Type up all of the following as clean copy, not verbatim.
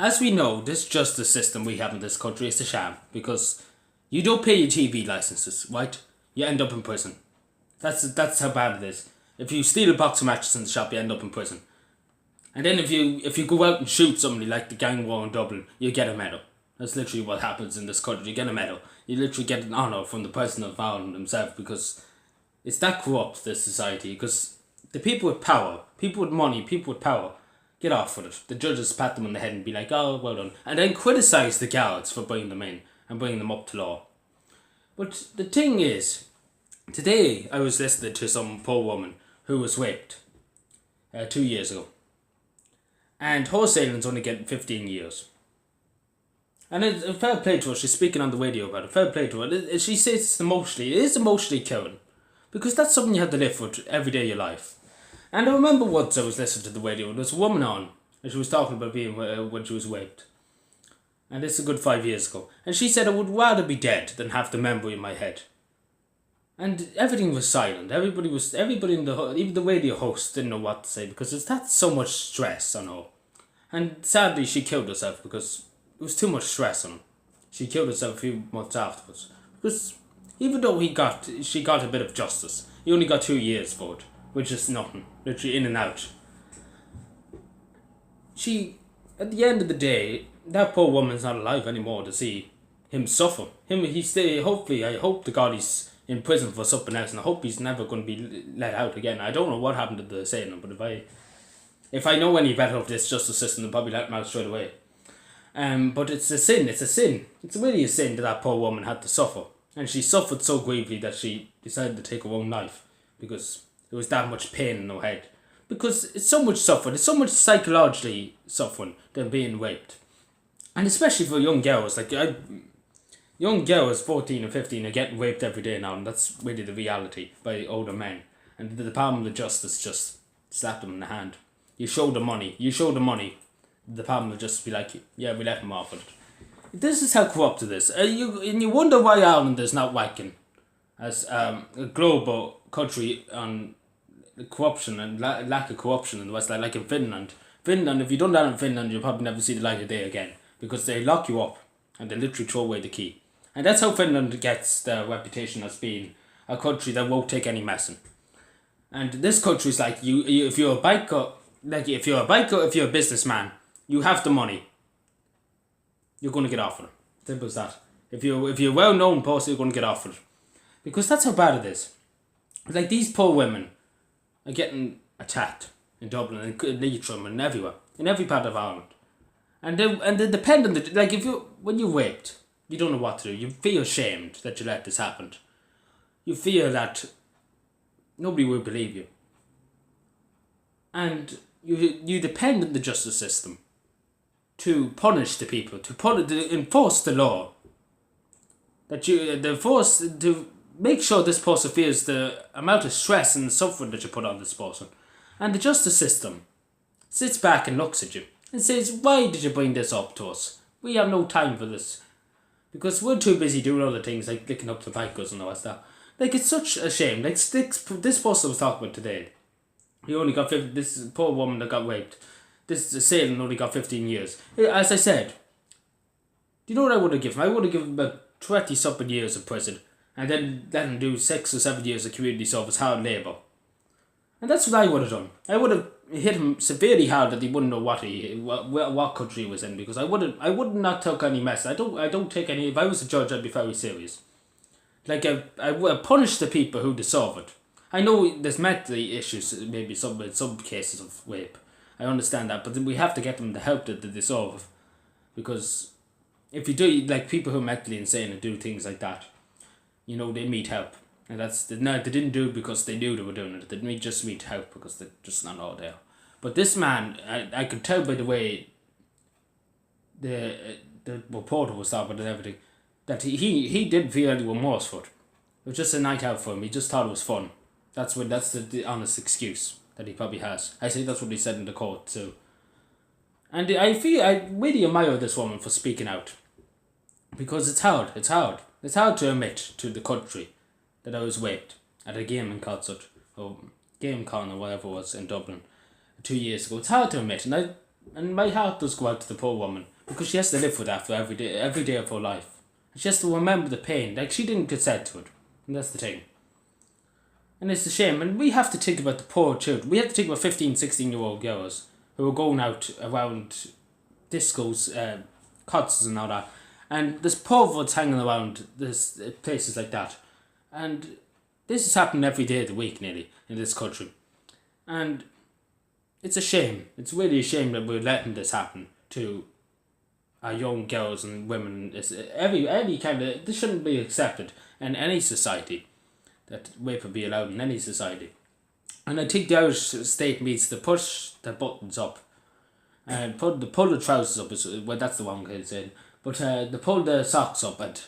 as we know, this justice system we have in this country is a sham because you don't pay your TV licenses, right? You end up in prison. That's how bad it is. If you steal a box of mattresses in the shop, you end up in prison. And then if you go out and shoot somebody like the gang war in Dublin, you get a medal. That's literally what happens in this country. You get a medal. You literally get an honour from the president of Ireland himself because it's that corrupt, this society. Because the people with power, people with money, people with power, get off with it. The judges pat them on the head and be like, oh, well done. And then criticise the guards for bringing them in and bringing them up to law. But the thing is, today I was listening to some poor woman who was raped 2 years ago. And her assailant's only getting 15 years. And it's a fair play to her. She's speaking on the radio about it. Fair play to her. She says it is emotionally killing. Because that's something you have to live with every day of your life. And I remember once I was listening to the radio, there was a woman on, and she was talking about being when she was raped. And this is a good 5 years ago. And she said, I would rather be dead than have the memory in my head. And everything was silent. Everybody in even the radio host didn't know what to say because that's so much stress on her. And sadly, she killed herself because it was too much stress on her. She killed herself a few months afterwards. Because even though she got a bit of justice, he only got 2 years for it, which is nothing. Literally in and out. At the end of the day, that poor woman's not alive anymore to see him suffer. Hopefully, I hope to God he's in prison for something else, and I hope he's never going to be let out again. I don't know what happened to the assailant, but if I know any better of this justice system, they'll probably let him out straight away. But it's a sin. It's really a sin that poor woman had to suffer. And she suffered so gravely that she decided to take her own life because there was that much pain in her head. Because it's so much suffering, it's so much psychologically suffering than being raped. And especially for young girls, young girls 14 and 15 are getting raped every day now, and that's really the reality by older men. And the Department of Justice just slapped them in the hand. You show the money, the Department will just be like, yeah, we let him off with it. This is how corrupt it is. And you wonder why Ireland is not ranking as a global country on corruption and lack of corruption in the West, like in Finland. Finland, if you done that in Finland, you'll probably never see the light of day again because they lock you up and they literally throw away the key. And that's how Finland gets their reputation as being a country that won't take any messing. And this country is like, if you're a biker, if you're a businessman, you have the money, you're going to get off with it. Simple as that. If you're a well-known person, you're going to get off with it. Because that's how bad it is. Like, these poor women are getting attacked in Dublin and Leitrim and everywhere, in every part of Ireland. And they depend on when you're raped, you don't know what to do. You feel ashamed that you let this happen. You feel that nobody will believe you. And you depend on the justice system to punish the people, to enforce the law. That they're forced to make sure this person feels the amount of stress and suffering that you put on this person. And the justice system sits back and looks at you and says, why did you bring this up to us? We have no time for this. Because we're too busy doing other things like licking up the bikers and all that stuff. Like, it's such a shame. Like, this person was talking about today, he only got this poor woman that got raped. This assailant only got 15 years. As I said, do you know what I would have given him? I would have given him about 20-something years in prison. And then let him do 6 or 7 years of community service, hard labour. And that's what I would have done. I would have hit him severely hard that he wouldn't know what country he was in, because I would not take any mess. I don't take any. If I was a judge, I'd be very serious. Like, I would punish the people who deserve it. I know there's mentally issues, maybe some cases of rape. I understand that, but we have to get them the help that they deserve, because if you do, like, people who are mentally insane and do things like that, you know, they need help. And they didn't do it because they knew they were doing it. They just need help because they're just not all there. But this man, I could tell by the way the reporter was talking and everything, that he didn't feel any remorse for it. It was just a night out for him. He just thought it was fun. That's the honest excuse that he probably has. I think that's what he said in the court too. And I really admire this woman for speaking out. Because it's hard. It's hard to admit to the country that I was raped at a game in concert, or game con or whatever it was in Dublin 2 years ago. It's hard to admit, and And my heart does go out to the poor woman because she has to live with that for every day of her life. And she has to remember the pain. Like, she didn't consent to it. And that's the thing. And it's a shame. And we have to think about the poor children. We have to think about 15, 16-year-old girls who are going out around discos, concerts and all that. And there's perverts hanging around this places like that. And this is happening every day of the week nearly in this country. And it's a shame. It's really a shame that we're letting this happen to our young girls and women. It's any kind of, this shouldn't be accepted in any society, that rape would be allowed in any society. And I think the Irish state needs to push the buttons up and pull the trousers up. Well, that's the wrong way to say it. But to pull the socks up and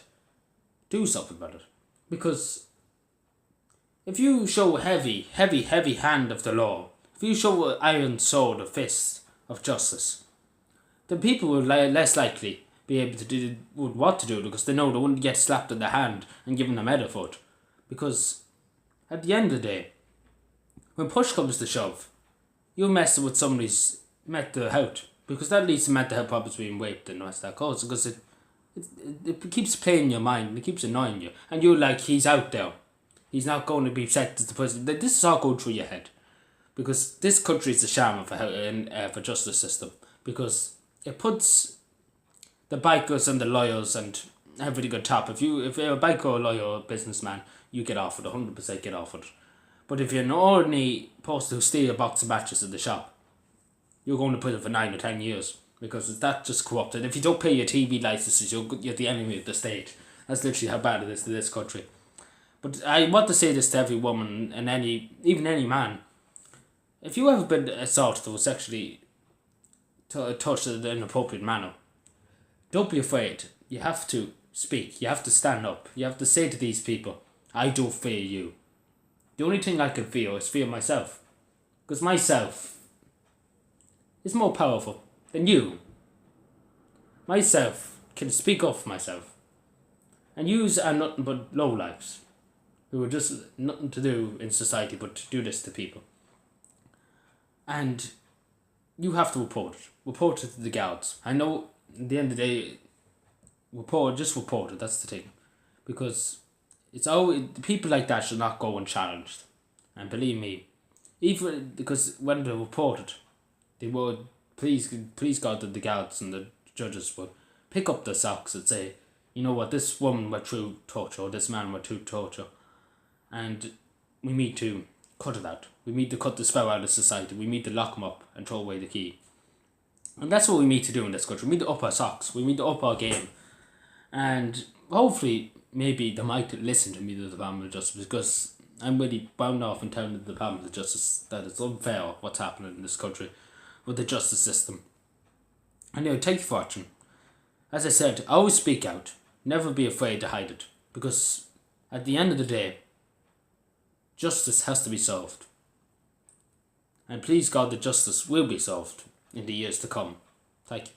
do something about it. Because if you show heavy hand of the law, if you show an iron sword, a fist of justice, then people will less likely be able to do what to do, because they know they wouldn't get slapped in the hand and given a medal for it. Because at the end of the day, when push comes to shove, you're messing with somebody's mental health, because that leads to mental health problems, being raped and what's that cause, because it keeps playing in your mind and it keeps annoying you, and you're like, he's out there, he's not going to be sentenced to prison. This is all going through your head, because this country is a sham for justice system, because it puts the bikers and the lawyers and everything on top. If you're a biker or a lawyer or a businessman, you get offered 100% get offered. But if you're an ordinary person who steal a box of matches in the shop, you're going to prison for 9 or 10 years, because that's just corrupt. And if you don't pay your TV licenses, you're the enemy of the state. That's literally how bad it is to this country. But I want to say this to every woman and even any man. If you ever been assaulted or sexually touched in an inappropriate manner, don't be afraid. You have to speak. You have to stand up. You have to say to these people, I don't fear you. The only thing I can fear is fear myself. Because myself is more powerful than you. Myself can speak up for myself. And yous are nothing but lowlifes who are just nothing to do in society but to do this to people. And you have to report it. Report it to the guards. I know at the end of the day, report it, that's the thing. Because it's always, people like that should not go unchallenged. And believe me, even because when they report it, they would, please God, that the guards and the judges would pick up the socks and say, you know what, this woman went through torture, or this man went through torture, and we need to cut it out. We need to cut this fellow out of society. We need to lock him up and throw away the key. And that's what we need to do in this country. We need to up our socks. We need to up our game. And hopefully, maybe they might listen to me, the Department of Justice, because I'm really bound off in telling the Department of Justice that it's unfair what's happening in this country with the justice system. Anyway, thank you for watching. As I said, always speak out. Never be afraid to hide it. Because at the end of the day, justice has to be solved. And please God, the justice will be solved in the years to come. Thank you.